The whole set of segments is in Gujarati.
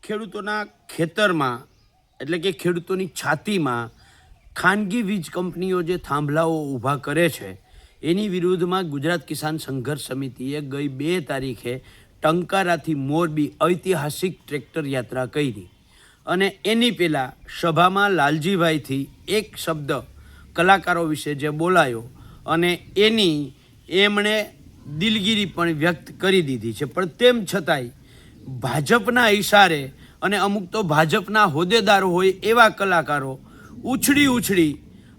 ખેડૂતોના ખેતરમાં એટલે કે ખેડૂતોની છાતીમાં ખાનગી વીજ કંપનીઓ જે થાંભલાઓ ઊભા કરે છે એની વિરુદ્ધમાં ગુજરાત કિસાન સંઘર્ષ સમિતિએ ગઈ 2 તારીખે ટંકારાથી મોરબી ઐતિહાસિક ટ્રેક્ટર યાત્રા કરી અને એની પહેલાં સભામાં લાલજીભાઈથી એક શબ્દ કલાકારો વિશે જે બોલાયો અને એમણે દિલગીરી પણ વ્યક્ત કરી દીધી છે, પણ તેમ છતાંય ભાજપના ઈશારે અને અમુક તો ભાજપના હોદ્દેદારો હોય એવા કલાકારો ઉછળી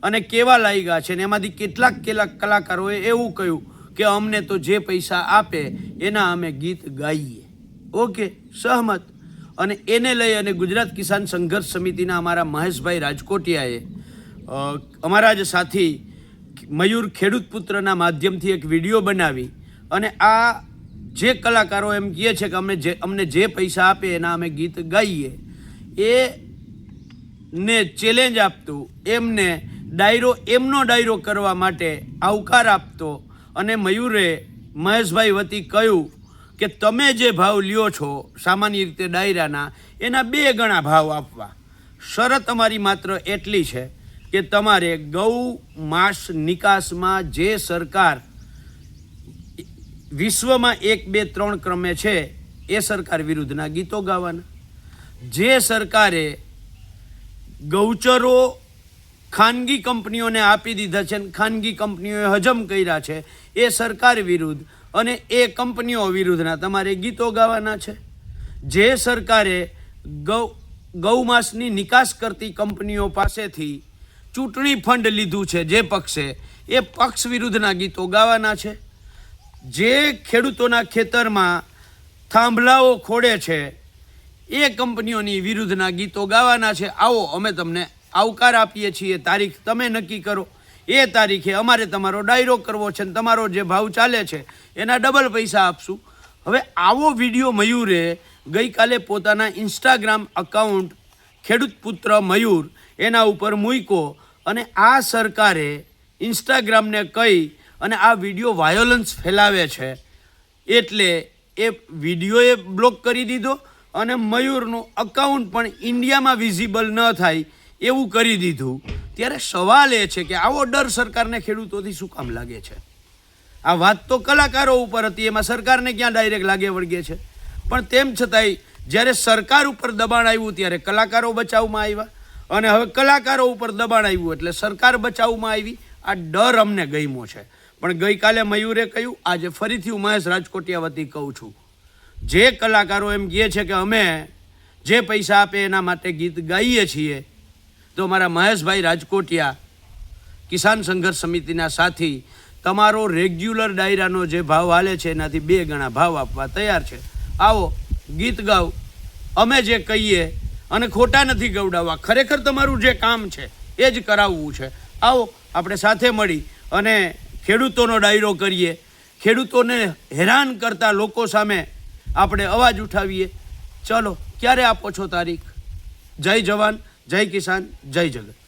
અને કેવા લાગ્યા છે ને એમાંથી કેટલાક કલાકારોએ એવું કહ્યું કે અમને તો જે પૈસા આપે એના અમે ગીત ગાઈએ. ઓકે, સહમત. અને એને લઈ અને ગુજરાત કિસાન સંઘર્ષ સમિતિના અમારા મહેશભાઈ રાજકોટિયાએ અમારા જ સાથી મયુર ખેડૂત પુત્રના માધ્યમથી એક વિડીયો બનાવી અને આ જે કલાકારો એમ કહે છે કે અમને જે પૈસા આપે એના અમે ગીત ગાઈએ એને ચેલેન્જ આપતું એમને એમનો ડાયરો કરવા માટે આવકાર આપતો અને મયુરે મહેશભાઈ વતી કહ્યું કે તમે જે ભાવ લ્યો છો સામાન્ય રીતે ડાયરાના એના 2 ગણા ભાવ આપવા. શરત અમારી માત્ર એટલી છે કે તમારે ગૌ માંસ નિકાસમાં જે સરકાર વિશ્વમાં 1, 2, 3 ક્રમે છે એ સરકાર વિરુદ્ધના ગીતો ગાવાના. જે સરકારે ગૌચરો ખાનગી કંપનીઓને આપી દીધા છે અને ખાનગી કંપનીઓએ હજમ કર્યા છે એ સરકાર વિરુદ્ધ અને એ કંપનીઓ વિરુદ્ધના તમારે ગીતો ગાવાના છે. જે સરકારે ગૌમાંસની નિકાસ કરતી કંપનીઓ પાસેથી ચૂંટણી ફંડ લીધું છે જે પક્ષે, એ પક્ષ વિરુદ્ધના ગીતો ગાવાના છે. જે ખેડૂતોના ખેતરમાં થાંભલાઓ ખોડે છે એ કંપનીઓની વિરુદ્ધના ગીતો ગાવાના છે. આવો, અમે તમને આવકાર આપીએ છીએ, તારીખ તમે નક્કી કરો, એ તારીખે અમારે તમારો ડાયરો કરવો છે ને તમારો જે ભાવ ચાલે છે એના ડબલ પૈસા આપશું. હવે આવો વિડીયો મયુરે ગઈકાલે પોતાના ઇન્સ્ટાગ્રામ અકાઉન્ટ ખેડૂત પુત્ર મયુર એના ઉપર મૂક્યો અને આ સરકારે ઇન્સ્ટાગ્રામને કહી અને આ વિડીયો વાયોલન્સ ફેલાવે છે એટલે એ વિડીયોએ બ્લોક કરી દીધો અને મયુરનું અકાઉન્ટ પણ ઇન્ડિયામાં વિઝિબલ ન થાય એવું કરી દીધું. ત્યારે સવાલ એ છે કે આવો ડર સરકારને ખેડૂતોથી શું કામ લાગે છે? આ વાત તો કલાકારો ઉપર હતી, એમાં સરકારને ક્યાં ડાયરેક્ટ લાગે વળગે છે? પણ તેમ છતાંય જ્યારે સરકાર ઉપર દબાણ આવ્યું ત્યારે કલાકારો બચાવમાં આવ્યા અને હવે કલાકારો ઉપર દબાણ આવ્યું એટલે સરકાર બચાવમાં આવી. આ ડર અમને ગમ્યો છે. પણ ગઈકાલે મયુરે કહ્યું, આજે ફરીથી હું મહેશ રાજકોટિયા વતી કહું છું, જે કલાકારો એમ કહે છે કે અમે જે પૈસા આપે એના માટે ગીત ગાઈએ છીએ, તો મારા મહેશભાઈ રાજકોટિયા કિસાન સંઘર્ષ સમિતિના સાથી તમારો રેગ્યુલર ડાયરાનો જે ભાવ હાલે છે એનાથી 2 ગણા ભાવ આપવા તૈયાર છે. આવો, ગીત ગાઓ, અમે જે કહીએ અને ખોટા નથી ગવડાવવા, ખરેખર તમારું જે કામ છે એ જ કરાવવું છે. આવો, આપણે સાથે મળી અને ખેડૂતોનો ડાયરો કરીએ, ખેડૂતોને હેરાન કરતા લોકો સામે આપણે અવાજ ઉઠાવીએ. ચલો, ક્યારે આપો છો તારીખ? જય જવાન, જય કિસાન, જય જગત.